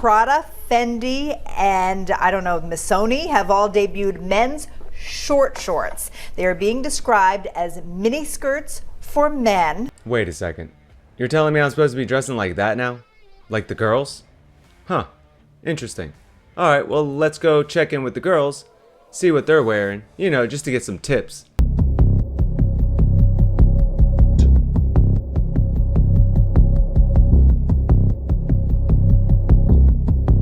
Prada, Fendi, and I don't know, Missoni have all debuted men's short shorts. They are being described as mini skirts for men. Wait a second. You're telling me I'm supposed to be dressing like that now? Like the girls? Huh. Interesting. Alright, well, let's go check in with the girls, see what they're wearing, you know, just to get some tips.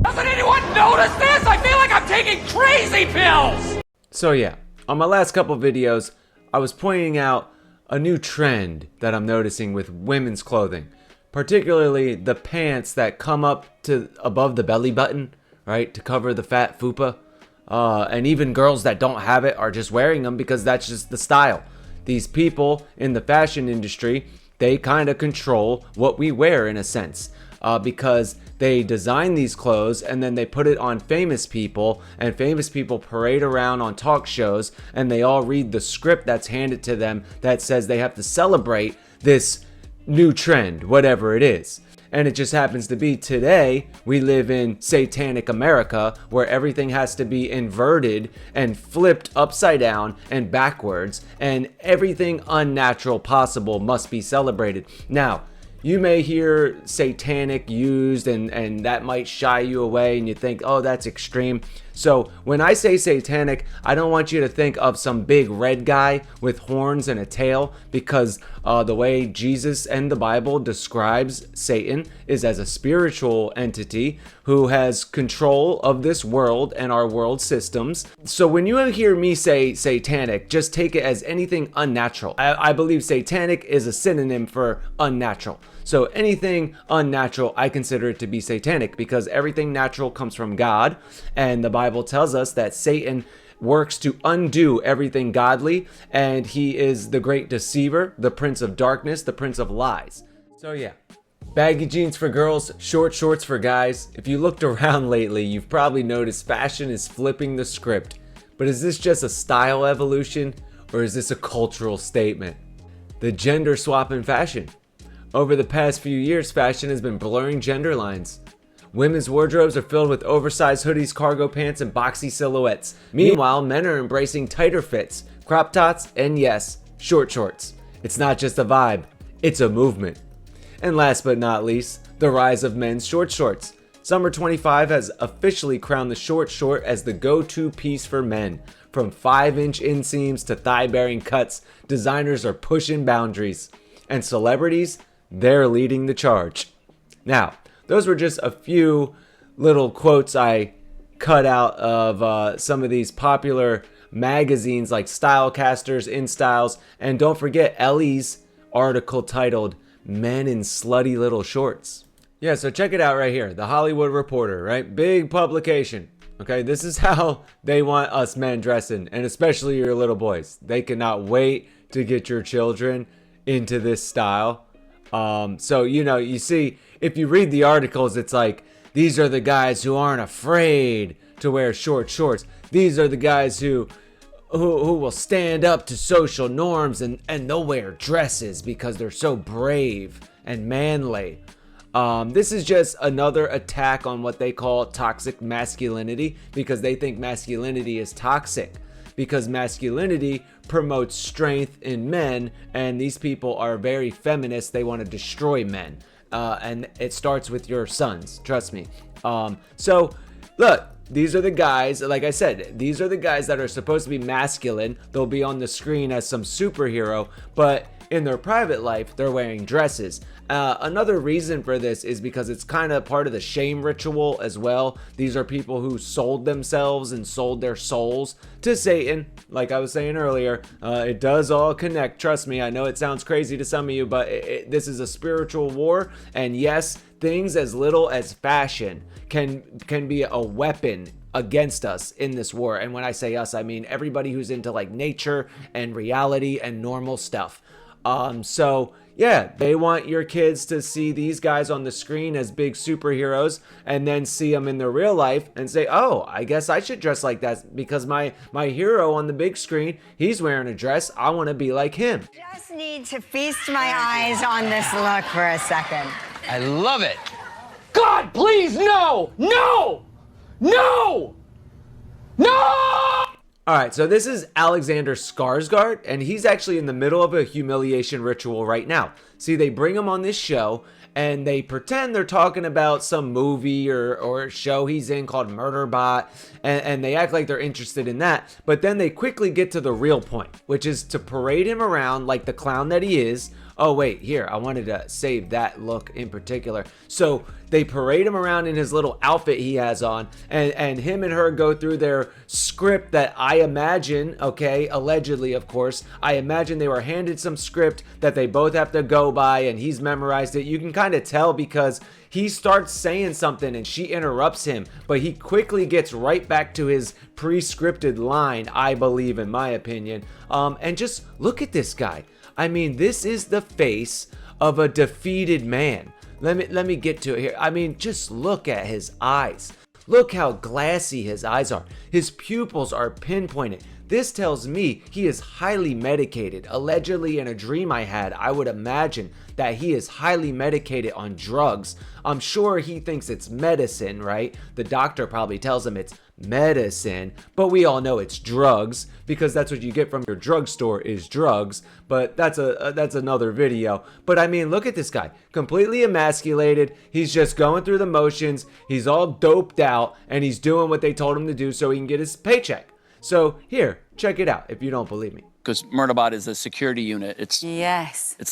Doesn't anyone notice this? I feel like I'm taking crazy pills! So yeah, on my last couple videos, I was pointing out a new trend that I'm noticing with women's clothing. Particularly the pants that come up to above the belly button, right, to cover the fat fupa. And even girls that don't have it are just wearing them because that's just the style. These people in the fashion industry, they kind of control what we wear in a sense. Because they design these clothes and then they put it on famous people, and famous people parade around on talk shows and they all read the script that's handed to them that says they have to celebrate this new trend, whatever it is. And it just happens to be today we live in satanic America, where everything has to be inverted and flipped upside down and backwards, and everything unnatural possible must be celebrated. Now, you may hear satanic used and that might shy you away and you think, oh, that's extreme. So when I say satanic, I don't want you to think of some big red guy with horns and a tail, because the way Jesus and the Bible describes Satan is as a spiritual entity who has control of this world and our world systems. So when you hear me say satanic, just take it as anything unnatural. I believe satanic is a synonym for unnatural. So anything unnatural, I consider it to be satanic, because everything natural comes from God, and the Bible tells us that Satan works to undo everything godly, and he is the great deceiver, the prince of darkness, the prince of lies. So yeah, baggy jeans for girls, short shorts for guys. If you looked around lately, you've probably noticed fashion is flipping the script. But is this just a style evolution, or is this a cultural statement? The gender swap in fashion. Over the past few years, fashion has been blurring gender lines. Women's wardrobes are filled with oversized hoodies, cargo pants, and boxy silhouettes. Meanwhile, men are embracing tighter fits, crop tops, and yes, short shorts. It's not just a vibe, it's a movement. And last but not least, the rise of men's short shorts. Summer 25 has officially crowned the short short as the go-to piece for men. From 5-inch inseams to thigh-bearing cuts, designers are pushing boundaries. And celebrities, they're leading the charge. Now, those were just a few little quotes I cut out of some of these popular magazines like Stylecasters, InStyles, and don't forget Ellie's article titled Men in Slutty Little Shorts. Yeah, so check it out right here. The Hollywood Reporter, right? Big publication. Okay, this is how they want us men dressing, and especially your little boys. They cannot wait to get your children into this style. So, you know, you see, if you read the articles, it's like, these are the guys who aren't afraid to wear short shorts. These are the guys who will stand up to social norms and they'll wear dresses because they're so brave and manly. This is just another attack on what they call toxic masculinity, because they think masculinity is toxic. Because masculinity promotes strength in men, and these people are very feminist. They want to destroy men, and it starts with your sons, trust me. So look, these are the guys, like I said, these are the guys that are supposed to be masculine. They'll be on the screen as some superhero, but in their private life, they're wearing dresses. Another reason for this is because it's kind of part of the shame ritual as well. These are people who sold themselves and sold their souls to Satan. Like I was saying earlier, it does all connect. Trust me, I know it sounds crazy to some of you, but this is a spiritual war. And yes, things as little as fashion can be a weapon against us in this war. And when I say us, I mean everybody who's into like nature and reality and normal stuff. So yeah, they want your kids to see these guys on the screen as big superheroes and then see them in their real life and say, oh, I guess I should dress like that because my hero on the big screen, he's wearing a dress. I want to be like him. Just need to feast my eyes on this look for a second. I love it. God, please, no! No! No! No! Alright, so this is Alexander Skarsgård, and he's actually in the middle of a humiliation ritual right now. See, they bring him on this show, and they pretend they're talking about some movie or show he's in called Murderbot, and they act like they're interested in that, but then they quickly get to the real point, which is to parade him around like the clown that he is. Oh wait, here, I wanted to save that look in particular. So they parade him around in his little outfit he has on, and him and her go through their script that I imagine, okay, allegedly of course, I imagine they were handed some script that they both have to go by, and he's memorized it. You can kind of tell because he starts saying something and she interrupts him, but he quickly gets right back to his pre-scripted line, I believe, in my opinion. And just look at this guy. I mean, this is the face of a defeated man. Let me get to it here. I mean, just look at his eyes. Look how glassy his eyes are. His pupils are pinpointed. This tells me he is highly medicated. Allegedly, in a dream I had, I would imagine that he is highly medicated on drugs. I'm sure he thinks it's medicine, right? The doctor probably tells him it's medicine, but we all know it's drugs because that's what you get from your drugstore is drugs. But that's another video. But I mean, look at this guy, completely emasculated. He's just going through the motions. He's all doped out, and he's doing what they told him to do so he can get his paycheck. So here, check it out if you don't believe me. Because Murderbot is a security unit. It's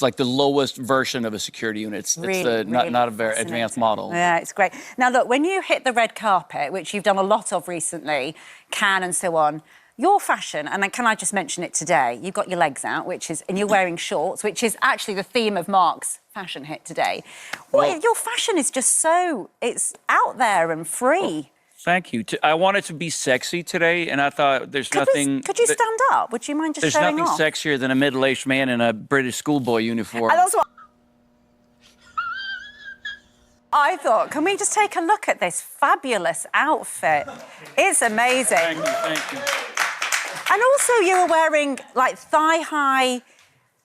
like the lowest version of a security unit. It's not a very advanced model. Yeah, it's great. Now look, when you hit the red carpet, which you've done a lot of recently, Cannes and so on, your fashion, and can I just mention it today, you've got your legs out, and you're wearing shorts, which is actually the theme of Mark's fashion hit today. Well, your fashion is just it's out there and free. Thank you. I wanted to be sexy today, and I thought there's nothing... Could you stand up? Would you mind just showing off? There's nothing sexier than a middle-aged man in a British schoolboy uniform. And that's what I thought. Can we just take a look at this fabulous outfit? It's amazing. Thank you. And also you were wearing, like, thigh-high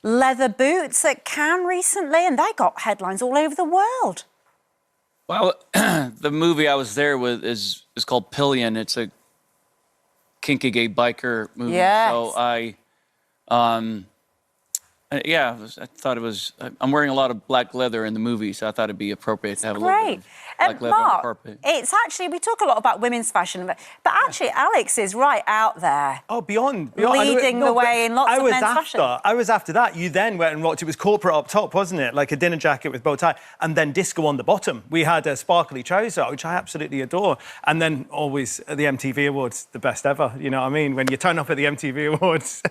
leather boots at Cannes recently, and they got headlines all over the world. Well, the movie I was there with is called Pillion. It's a kinky gay biker movie. Yes. So I thought it was. I'm wearing a lot of black leather in the movie, so I thought it'd be appropriate to have a little bit of black leather on the carpet. It's actually, we talk a lot about women's fashion, but actually Alex is right out there. Oh, beyond. Leading the way in lots of men's fashion. I was after that. You then went and rocked, it was corporate up top, wasn't it? Like a dinner jacket with bow tie, and then disco on the bottom. We had a sparkly trouser, which I absolutely adore. And then always at the MTV Awards, the best ever, you know what I mean? When you turn up at the MTV Awards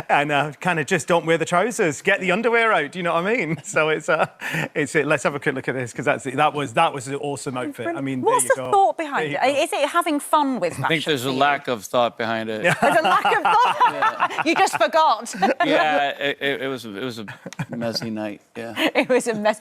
and kind of just don't wear the trousers, get the underwear out, you know what I mean? So let's have a quick look at this, because that was an awesome outfit. I mean, what's the thought behind it? Is it having fun with fashion? I think there's a lack of thought behind it. There's a lack of thought. You just forgot. Yeah, it was a messy night. Yeah. It was a mess.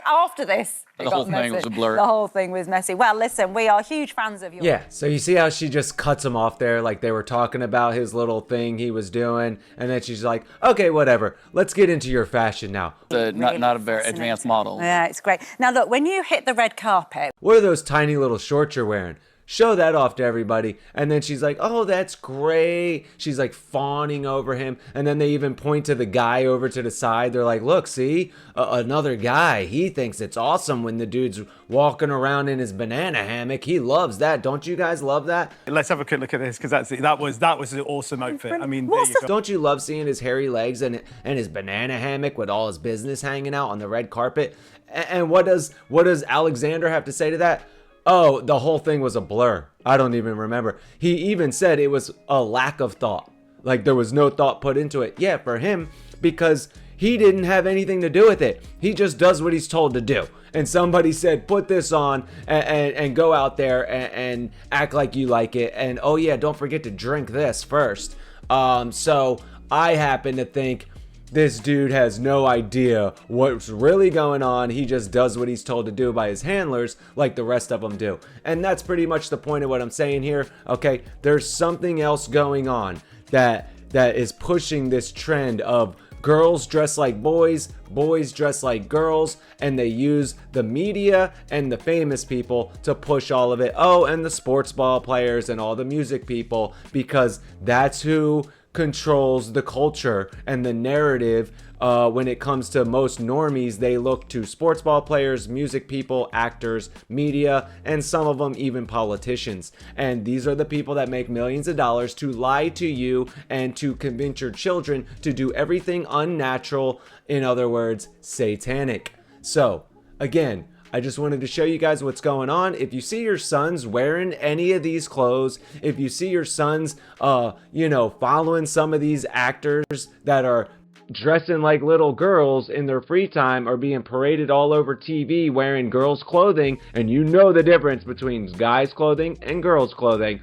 After this, the whole thing was a blur. The whole thing was messy. Well, listen, we are huge fans of yours. Yeah, so you see how she just cuts him off there, like they were talking about his little thing he was doing, and then she's like, okay, whatever, let's get into your fashion now. Not a very advanced model. Yeah, it's great. Now look, when you hit the red carpet... What are those tiny little shorts you're wearing? Show that off to everybody. And then she's like, oh, that's great. She's like fawning over him. And then they even point to the guy over to the side. They're like, look, see, another guy. He thinks it's awesome when the dude's walking around in his banana hammock. He loves that. Don't you guys love that? Let's have a quick look at this, because that was an awesome outfit. I mean, Don't you love seeing his hairy legs and his banana hammock with all his business hanging out on the red carpet? And what does Alexander have to say to that? Oh, the whole thing was a blur. I don't even remember. He even said it was a lack of thought. Like there was no thought put into it. Yeah, for him, because he didn't have anything to do with it. He just does what he's told to do. And somebody said, put this on and go out there and act like you like it. And oh yeah, don't forget to drink this first. So I happen to think this dude has no idea what's really going on. He just does what he's told to do by his handlers like the rest of them do. And that's pretty much the point of what I'm saying here. Okay, there's something else going on that is pushing this trend of girls dress like boys, boys dress like girls, and they use the media and the famous people to push all of it. Oh, and the sports ball players and all the music people, because that's who controls the culture and the narrative. When it comes to most normies, they look to sports ball players, music people, actors, media, and some of them even politicians. And these are the people that make millions of dollars to lie to you and to convince your children to do everything unnatural, in other words, satanic. So, again, I just wanted to show you guys what's going on. If you see your sons wearing any of these clothes, if you see your sons, following some of these actors that are dressing like little girls in their free time, or being paraded all over TV wearing girls' clothing, and you know the difference between guys' clothing and girls' clothing,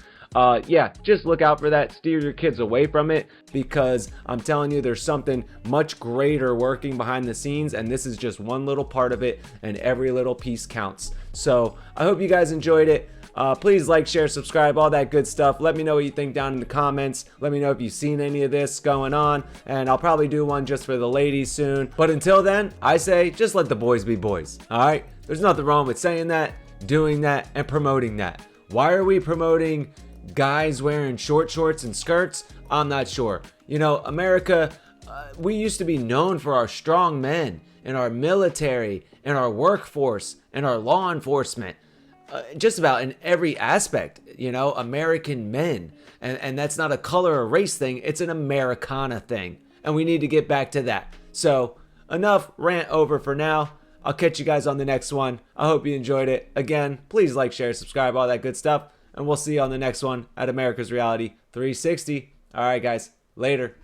just look out for that. Steer your kids away from it, because I'm telling you, there's something much greater working behind the scenes, and this is just one little part of it, and every little piece counts. So I hope you guys enjoyed it. Please like, share, subscribe, all that good stuff. Let me know what you think down in the comments. Let me know if you've seen any of this going on, and I'll probably do one just for the ladies soon. But until then, I say just let the boys be boys. All right? There's nothing wrong with saying that, doing that, and promoting that. Why are we promoting guys wearing short shorts and skirts? I'm not sure. You know, America, we used to be known for our strong men and our military and our workforce and our law enforcement. Just about in every aspect, American men. And that's not a color or race thing, it's an Americana thing. And we need to get back to that. So, enough rant over for now. I'll catch you guys on the next one. I hope you enjoyed it. Again, please like, share, subscribe, all that good stuff. And we'll see you on the next one at America's Reality 360. All right, guys. Later.